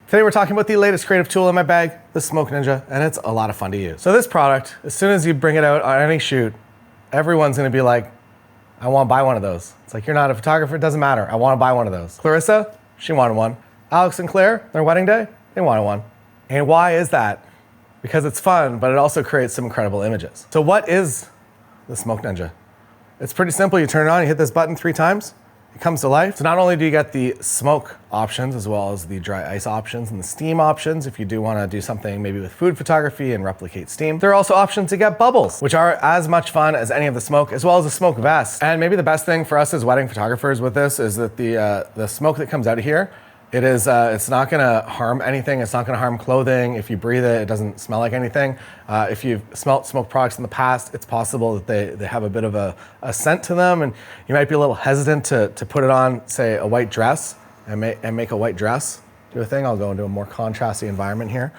Today we're talking about the latest creative tool in my bag, the Smoke Ninja, and it's a lot of fun to use. So this product, as soon as you bring it out on any shoot, everyone's gonna be like, I wanna buy one of those. It's like, you're not a photographer, it doesn't matter, I wanna buy one of those. Clarissa, she wanted one. Alex and Claire, their wedding day, they wanted one. And why is that? Because it's fun, but it also creates some incredible images. So what is the Smoke Ninja? It's pretty simple. You turn it on, you hit this button 3 times, it comes to life. So not only do you get the smoke options as well as the dry ice options and the steam options if you do want to do something maybe with food photography and replicate steam. There are also options to get bubbles, which are as much fun as any of the smoke, as well as a smoke vest. And maybe the best thing for us as wedding photographers with this is that the smoke that comes out of here, it's not gonna harm anything. It's not gonna harm clothing. If you breathe it, it doesn't smell like anything. If you've smelt smoke products in the past, it's possible that they have a bit of a scent to them, and you might be a little hesitant to put it on, say, a white dress and make a white dress do a thing. I'll go into a more contrasty environment here.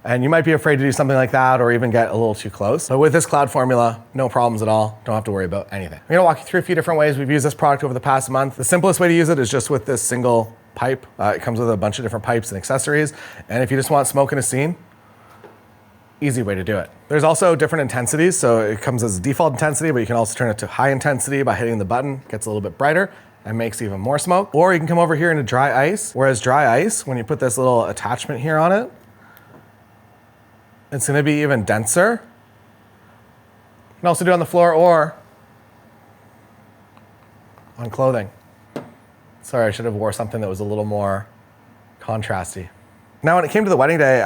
And you might be afraid to do something like that or even get a little too close. But with this cloud formula, no problems at all. Don't have to worry about anything. I'm gonna walk you through a few different ways we've used this product over the past month. The simplest way to use it is just with this single pipe. It comes with a bunch of different pipes and accessories. And if you just want smoke in a scene, easy way to do it. There's also different intensities. So it comes as a default intensity, but you can also turn it to high intensity by hitting the button. It gets a little bit brighter and makes even more smoke. Or you can come over here into dry ice. Whereas dry ice, when you put this little attachment here on it, it's gonna be even denser. You can also do it on the floor or on clothing. Sorry, I should have wore something that was a little more contrasty. Now, when it came to the wedding day,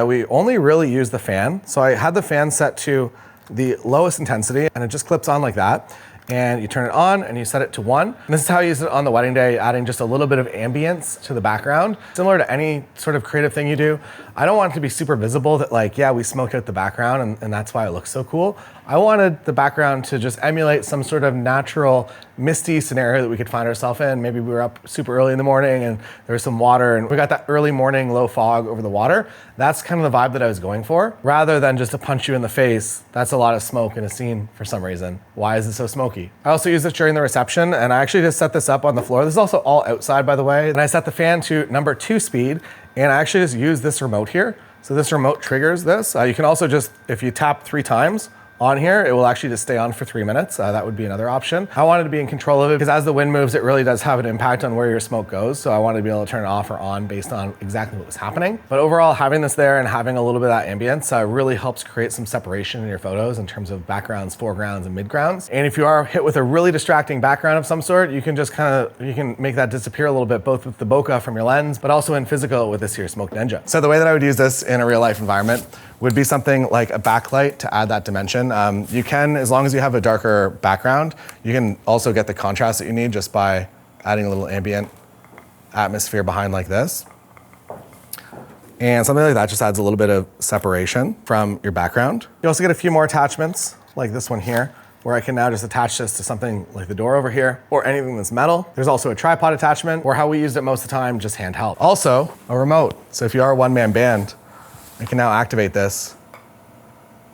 we only really used the fan. So I had the fan set to the lowest intensity and it just clips on like that. And you turn it on and you set it to 1. And this is how you use it on the wedding day, adding just a little bit of ambience to the background. Similar to any sort of creative thing you do, I don't want it to be super visible that like, yeah, we smoked out the background and that's why it looks so cool. I wanted the background to just emulate some sort of natural misty scenario that we could find ourselves in. Maybe we were up super early in the morning and there was some water and we got that early morning low fog over the water. That's kind of the vibe that I was going for. Rather than just to punch you in the face, that's a lot of smoke in a scene for some reason. Why is it so smoky? I also used this during the reception and I actually just set this up on the floor. This is also all outside, by the way. And I set the fan to number 2 speed and I actually just used this remote here. So this remote triggers this. You can also just, if you tap 3 times, on here, it will actually just stay on for 3 minutes. That would be another option. I wanted to be in control of it because as the wind moves, it really does have an impact on where your smoke goes. So I wanted to be able to turn it off or on based on exactly what was happening. But overall, having this there and having a little bit of that ambience really helps create some separation in your photos in terms of backgrounds, foregrounds, and midgrounds. And if you are hit with a really distracting background of some sort, you can just you can make that disappear a little bit, both with the bokeh from your lens, but also in physical with this here Smoke Ninja. So the way that I would use this in a real life environment would be something like a backlight to add that dimension. You can, as long as you have a darker background, you can also get the contrast that you need just by adding a little ambient atmosphere behind like this. And something like that just adds a little bit of separation from your background. You also get a few more attachments like this one here, where I can now just attach this to something like the door over here or anything that's metal. There's also a tripod attachment, or how we used it most of the time, just handheld. Also, a remote. So if you are a one-man band, I can now activate this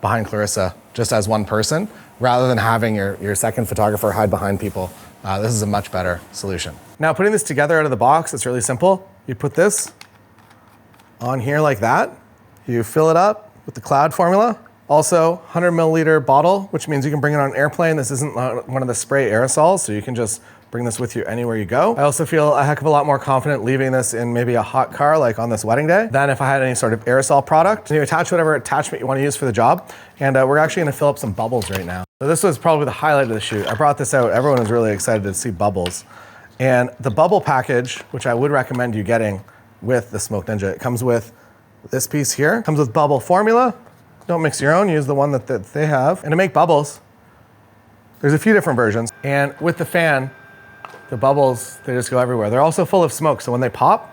behind Clarissa just as one person, rather than having your second photographer hide behind people. This is a much better solution. Now, putting this together out of the box, it's really simple. You put this on here like that. You fill it up with the cloud formula. Also, 100 milliliter bottle, which means you can bring it on an airplane. This isn't one of the spray aerosols, so you can just bring this with you anywhere you go. I also feel a heck of a lot more confident leaving this in maybe a hot car like on this wedding day than if I had any sort of aerosol product. And you attach whatever attachment you want to use for the job. And we're actually going to fill up some bubbles right now. So this was probably the highlight of the shoot. I brought this out. Everyone was really excited to see bubbles. And the bubble package, which I would recommend you getting with the Smoke Ninja, it comes with this piece here. It comes with bubble formula. Don't mix your own, use the one that they have. And to make bubbles, there's a few different versions. And with the fan, the bubbles, they just go everywhere. They're also full of smoke, so when they pop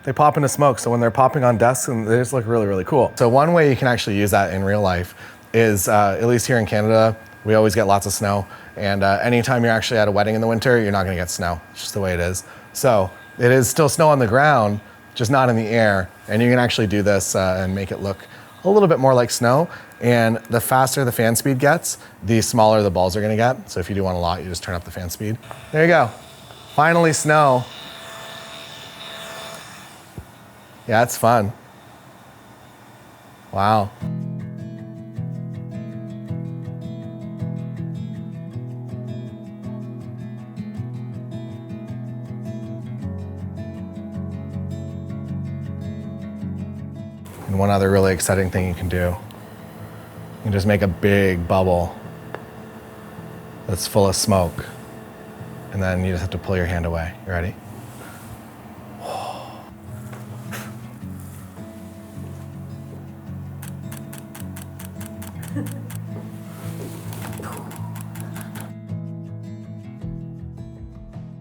into smoke. So when they're popping on desks, and they just look really, really cool. So one way you can actually use that in real life is, at least here in Canada, we always get lots of snow. And anytime you're actually at a wedding in the winter, you're not gonna get snow. It's just the way it is. So it is still snow on the ground, just not in the air. And you can actually do this and make it look a little bit more like snow. And the faster the fan speed gets, the smaller the balls are gonna get. So if you do want a lot, you just turn up the fan speed. There you go. Finally snow. Yeah, it's fun. Wow. And one other really exciting thing you can do, you can just make a big bubble that's full of smoke. And then you just have to pull your hand away. You ready?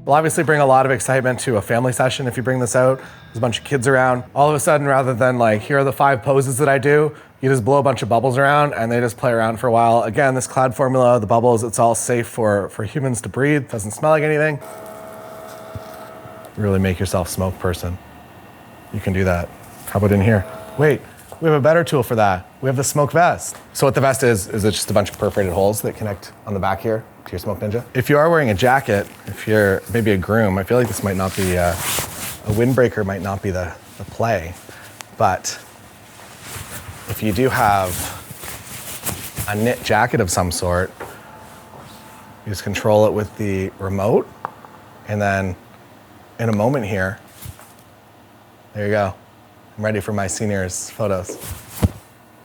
Will obviously bring a lot of excitement to a family session if you bring this out. There's a bunch of kids around. All of a sudden, rather than like, here are the 5 poses that I do, you just blow a bunch of bubbles around and they just play around for a while. Again, this cloud formula, the bubbles, it's all safe for humans to breathe. Doesn't smell like anything. Really make yourself smoke person. You can do that. How about in here? Wait, we have a better tool for that. We have the smoke vest. So what the vest is it's just a bunch of perforated holes that connect on the back here to your Smoke Ninja. If you are wearing a jacket, if you're maybe a groom, I feel like this might not be, a windbreaker might not be the play, but if you do have a knit jacket of some sort, you just control it with the remote, and then in a moment here, there you go. I'm ready for my seniors' photos.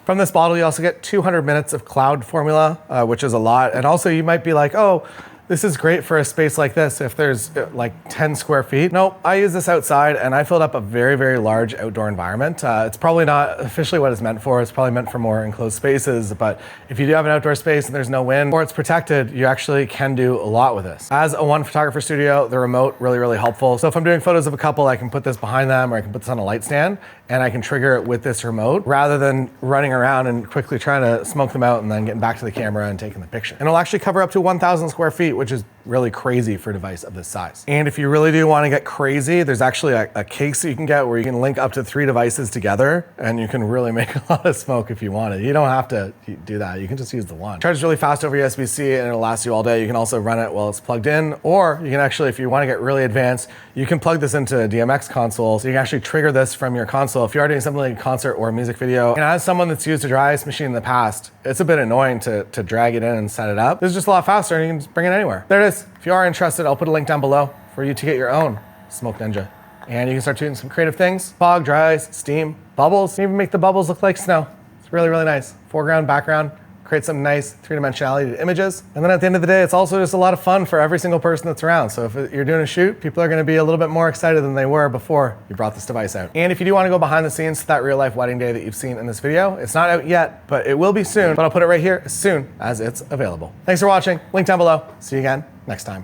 From this bottle, you also get 200 minutes of cloud formula, which is a lot. And also you might be like, oh, this is great for a space like this if there's like 10 square feet. No, I use this outside and I filled up a very, very large outdoor environment. It's probably not officially what it's meant for. It's probably meant for more enclosed spaces, but if you do have an outdoor space and there's no wind or it's protected, you actually can do a lot with this. As a one photographer studio, the remote really, really helpful. So if I'm doing photos of a couple, I can put this behind them or I can put this on a light stand and I can trigger it with this remote rather than running around and quickly trying to smoke them out and then getting back to the camera and taking the picture. And it'll actually cover up to 1,000 square feet, which is really crazy for a device of this size. And if you really do want to get crazy, there's actually a case that you can get where you can link up to 3 devices together and you can really make a lot of smoke if you want it. You don't have to do that. You can just use the one. Charges really fast over USB-C and it'll last you all day. You can also run it while it's plugged in, or you can actually, if you want to get really advanced, you can plug this into a DMX console. So you can actually trigger this from your console. If you are doing something like a concert or a music video, and as someone that's used a dry ice machine in the past, it's a bit annoying to drag it in and set it up. This is just a lot faster and you can just bring it anywhere. There it is. If you are interested, I'll put a link down below for you to get your own Smoke Ninja. And you can start doing some creative things. Fog, dry ice, steam, bubbles. You can even make the bubbles look like snow. It's really, really nice. Foreground, background, create some nice 3-dimensionality to images. And then at the end of the day, it's also just a lot of fun for every single person that's around. So if you're doing a shoot, people are gonna be a little bit more excited than they were before you brought this device out. And if you do wanna go behind the scenes to that real life wedding day that you've seen in this video, it's not out yet, but it will be soon. But I'll put it right here as soon as it's available. Thanks for watching. Link down below. See you again next time.